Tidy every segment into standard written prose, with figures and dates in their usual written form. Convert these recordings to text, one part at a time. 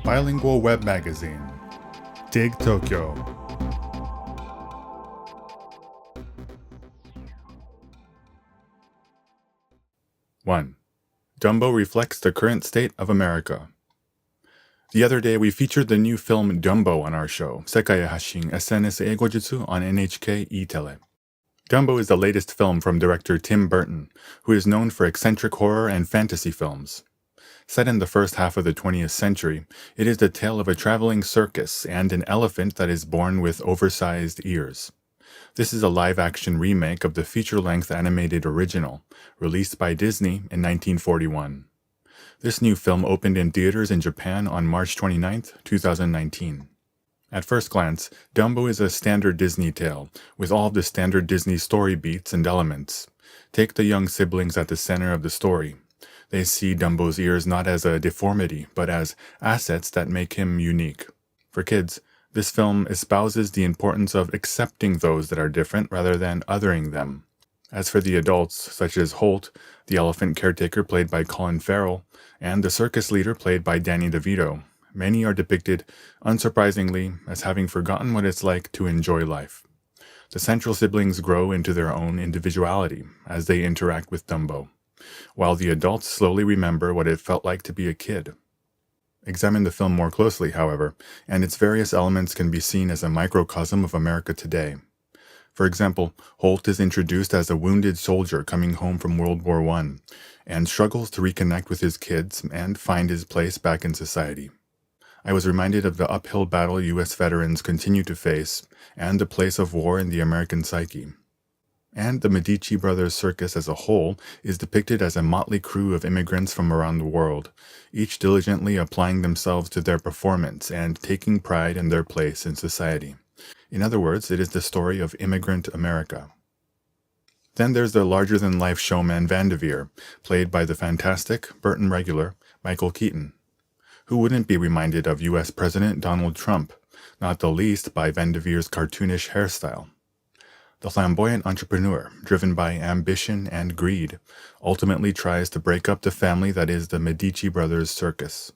bilingual web magazine, Dig Tokyo. One. Dumbo reflects the current state of America. The other day, we featured the new film Dumbo on our show, Sekai Hashin SNS Eigojutsu on NHK E-Tele. Dumbo is the latest film from director Tim Burton, who is known for eccentric horror and fantasy films. Set in the first half of the 20th century, it is the tale of a traveling circus and an elephant that is born with oversized ears. This is a live-action remake of the feature-length animated original, released by Disney in 1941. This new film opened in theaters in Japan on March 29, 2019. At first glance, Dumbo is a standard Disney tale, with all of the standard Disney story beats and elements. Take the young siblings at the center of the story. They see Dumbo's ears not as a deformity, but as assets that make him unique. For kids, this film espouses the importance of accepting those that are different rather than othering them. As for the adults, such as Holt, the elephant caretaker played by Colin Farrell, and the circus leader played by Danny Devito, many are depicted, unsurprisingly, as having forgotten what it's like to enjoy life. The central siblings grow into their own individuality as they interact with Dumbo, while the adults slowly remember what it felt like to be a kid. Examine the film more closely, however, and its various elements can be seen as a microcosm of America today. For example, Holt is introduced as a wounded soldier coming home from World War I, and struggles to reconnect with his kids and find his place back in society. I was reminded of the uphill battle U.S. veterans continue to face, and the place of war in the American psyche. And the Medici Brothers circus as a whole is depicted as a motley crew of immigrants from around the world, each diligently applying themselves to their performance and taking pride in their place in society. In other words, it is the story of immigrant America. Then there's the larger-than-life showman Vanderveer, played by the fantastic, Burton regular, Michael Keaton. Who wouldn't be reminded of U.S. President Donald Trump, not the least by Vanderveer's cartoonish hairstyle? The flamboyant entrepreneur, driven by ambition and greed, ultimately tries to break up the family that is the Medici Brothers circus.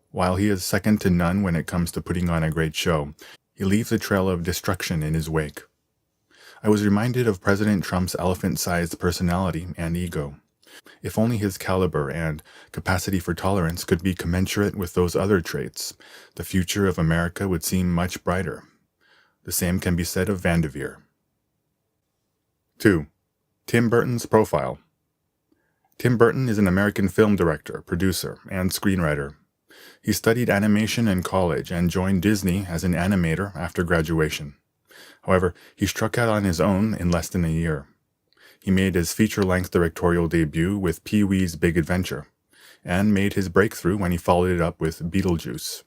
While he is second to none when it comes to putting on a great show, he leaves a trail of destruction in his wake. I was reminded of President Trump's elephant-sized personality and ego. If only his caliber and capacity for tolerance could be commensurate with those other traits, the future of America would seem much brighter. The same can be said of Vanderveer. 2. Tim Burton's profile. Tim Burton is an American film director, producer, and screenwriter. He studied animation in college and joined Disney as an animator after graduation. However, he struck out on his own in less than a year. He made his feature-length directorial debut with Pee-wee's Big Adventure, and made his breakthrough when he followed it up with Beetlejuice.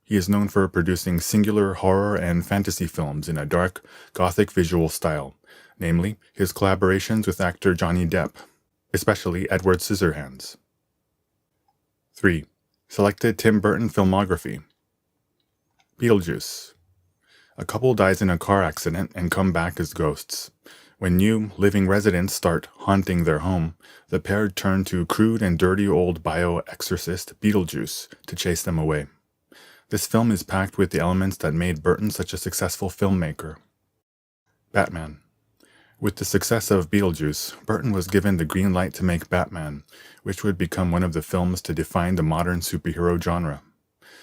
He is known for producing singular horror and fantasy films in a dark, gothic visual style, namely his collaborations with actor Johnny Depp, especially Edward Scissorhands. 3. Selected Tim Burton filmography. Beetlejuice. A couple dies in a car accident and come back as ghosts. When new, living residents start haunting their home, the pair turn to crude and dirty old bio-exorcist Beetlejuice to chase them away. This film is packed with the elements that made Burton such a successful filmmaker. Batman. With the success of Beetlejuice, Burton was given the green light to make Batman, which would become one of the films to define the modern superhero genre.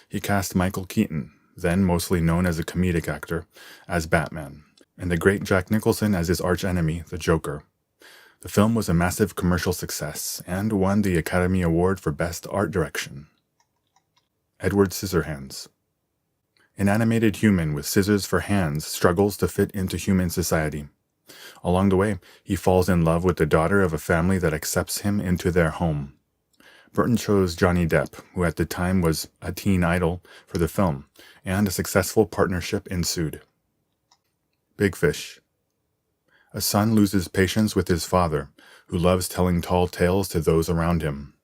He cast Michael Keaton, then mostly known as a comedic actor, as Batman, and the great Jack Nicholson as his arch-enemy, the Joker. The film was a massive commercial success, and won the Academy Award for Best Art Direction. Edward Scissorhands. An animated human with scissors for hands struggles to fit into human society. Along the way, he falls in love with the daughter of a family that accepts him into their home. Burton chose Johnny Depp, who at the time was a teen idol, for the film, and a successful partnership ensued. Big Fish. A son loses patience with his father, who loves telling tall tales to those around him.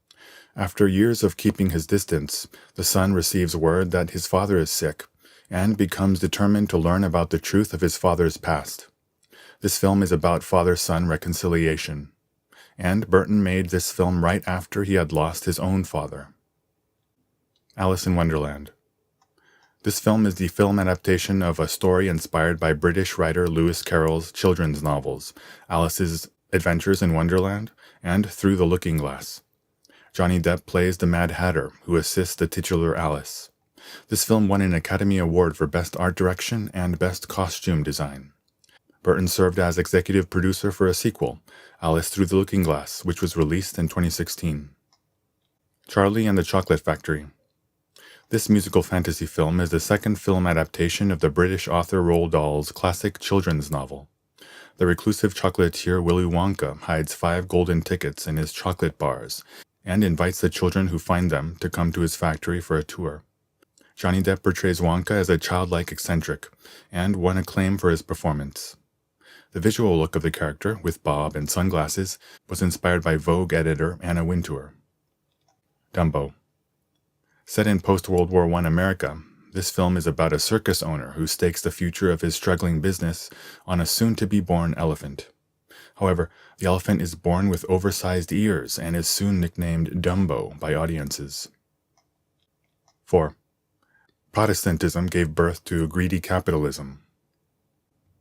After years of keeping his distance, the son receives word that his father is sick, and becomes determined to learn about the truth of his father's past. This film is about father-son reconciliation, and Burton made this film right after he had lost his own father. Alice in Wonderland. This film is the film adaptation of a story inspired by British writer Lewis Carroll's children's novels, Alice's Adventures in Wonderland and Through the Looking Glass. Johnny Depp plays the Mad Hatter, who assists the titular Alice. This film won an Academy Award for Best Art Direction and Best Costume Design. Burton served as executive producer for a sequel, Alice Through the Looking Glass, which was released in 2016. Charlie and the Chocolate Factory. This musical fantasy film is the second film adaptation of the British author Roald Dahl's classic children's novel. The reclusive chocolatier Willy Wonka hides 5 golden tickets in his chocolate bars and invites the children who find them to come to his factory for a tour. Johnny Depp portrays Wonka as a childlike eccentric and won acclaim for his performance. The visual look of the character, with bob and sunglasses, was inspired by Vogue editor Anna Wintour. Dumbo. Set in post-World War I America, this film is about a circus owner who stakes the future of his struggling business on a soon-to-be-born elephant. However, the elephant is born with oversized ears and is soon nicknamed Dumbo by audiences. 4. Protestantism gave birth to greedy capitalism.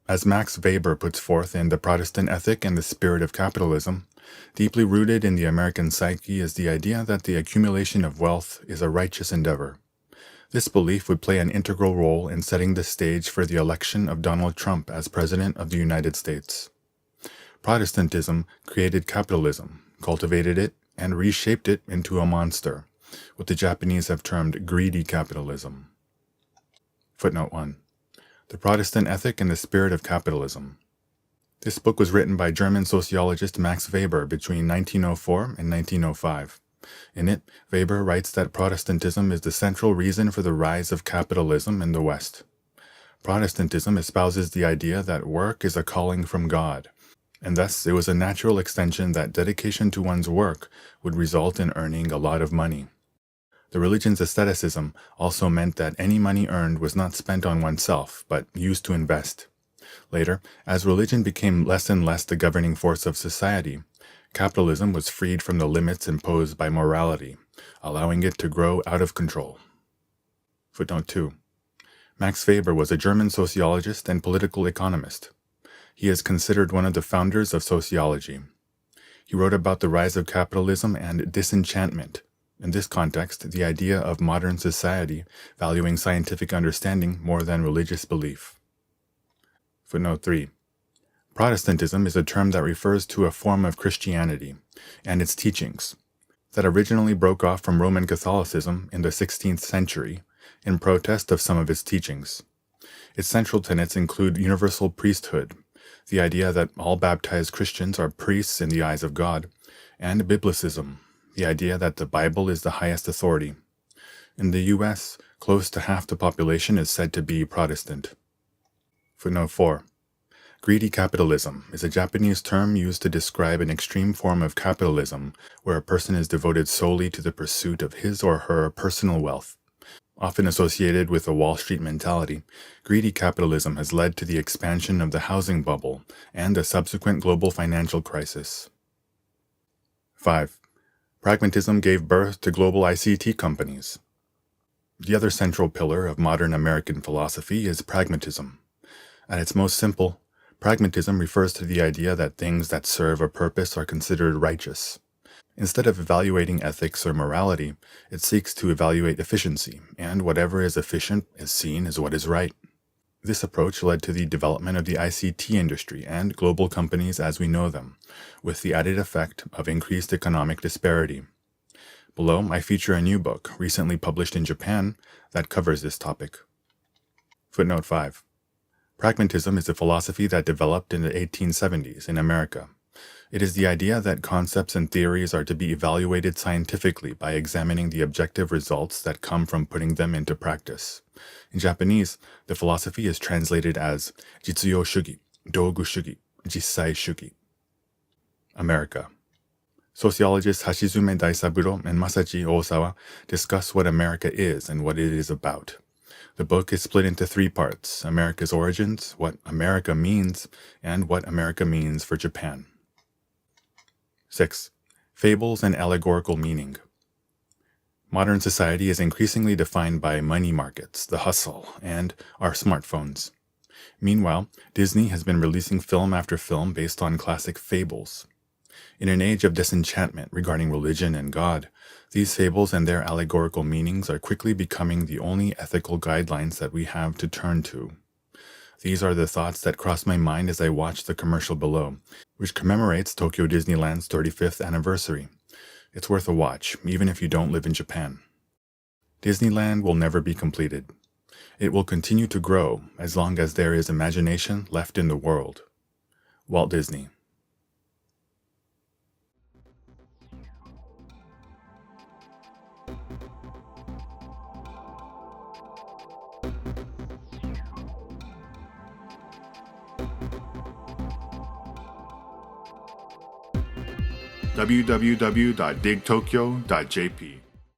As Max Weber puts forth in The Protestant Ethic and the Spirit of Capitalism, deeply rooted in the American psyche is the idea that the accumulation of wealth is a righteous endeavor. This belief would play an integral role in setting the stage for the election of Donald Trump as President of the United States. Protestantism created capitalism, cultivated it, and reshaped it into a monster, what the Japanese have termed greedy capitalism. Footnote 1. The Protestant Ethic and the Spirit of Capitalism. This book was written by German sociologist Max Weber between 1904 and 1905. In it, Weber writes that Protestantism is the central reason for the rise of capitalism in the West. Protestantism espouses the idea that work is a calling from God, and thus it was a natural extension that dedication to one's work would result in earning a lot of money. The religion's asceticism also meant that any money earned was not spent on oneself, but used to invest. Later, as religion became less and less the governing force of society, capitalism was freed from the limits imposed by morality, allowing it to grow out of control. Footnote 2. Max Weber was a German sociologist and political economist. He is considered one of the founders of sociology. He wrote about the rise of capitalism and disenchantment. In this context, the idea of modern society valuing scientific understanding more than religious belief. Footnote 3. Protestantism is a term that refers to a form of Christianity and its teachings that originally broke off from Roman Catholicism in the 16th century in protest of some of its teachings. Its central tenets include universal priesthood, the idea that all baptized Christians are priests in the eyes of God, and biblicism, the idea that the Bible is the highest authority. In the U.S., close to half the population is said to be Protestant. Footnote 4. Greedy capitalism is a Japanese term used to describe an extreme form of capitalism where a person is devoted solely to the pursuit of his or her personal wealth. Often associated with a Wall Street mentality, greedy capitalism has led to the expansion of the housing bubble and the subsequent global financial crisis. 5. Pragmatism gave birth to global ICT companies. The other central pillar of modern American philosophy is pragmatism. At its most simple, pragmatism refers to the idea that things that serve a purpose are considered righteous. Instead of evaluating ethics or morality, it seeks to evaluate efficiency, and whatever is efficient is seen as what is right. This approach led to the development of the ICT industry and global companies as we know them, with the added effect of increased economic disparity. Below, I feature a new book, recently published in Japan, that covers this topic. Footnote 5. Pragmatism is a philosophy that developed in the 1870s in America. It is the idea that concepts and theories are to be evaluated scientifically by examining the objective results that come from putting them into practice. In Japanese, the philosophy is translated as Jitsuyo shugi, Dogu shugi, Jissai shugi. America. Sociologists Hashizume Daisaburo and Masaji Osawa discuss what America is and what it is about. The book is split into 3 parts: America's origins, what America means, and what America means for Japan. 6. Fables and allegorical meaning. Modern society is increasingly defined by money markets, the hustle, and our smartphones. Meanwhile, Disney has been releasing film after film based on classic fables. In an age of disenchantment regarding religion and God, these fables and their allegorical meanings are quickly becoming the only ethical guidelines that we have to turn to. These are the thoughts that cross my mind as I watch the commercial below, which commemorates Tokyo Disneyland's 35th anniversary. It's worth a watch, even if you don't live in Japan. Disneyland will never be completed. It will continue to grow as long as there is imagination left in the world. Walt Disney. www.digtokyo.jp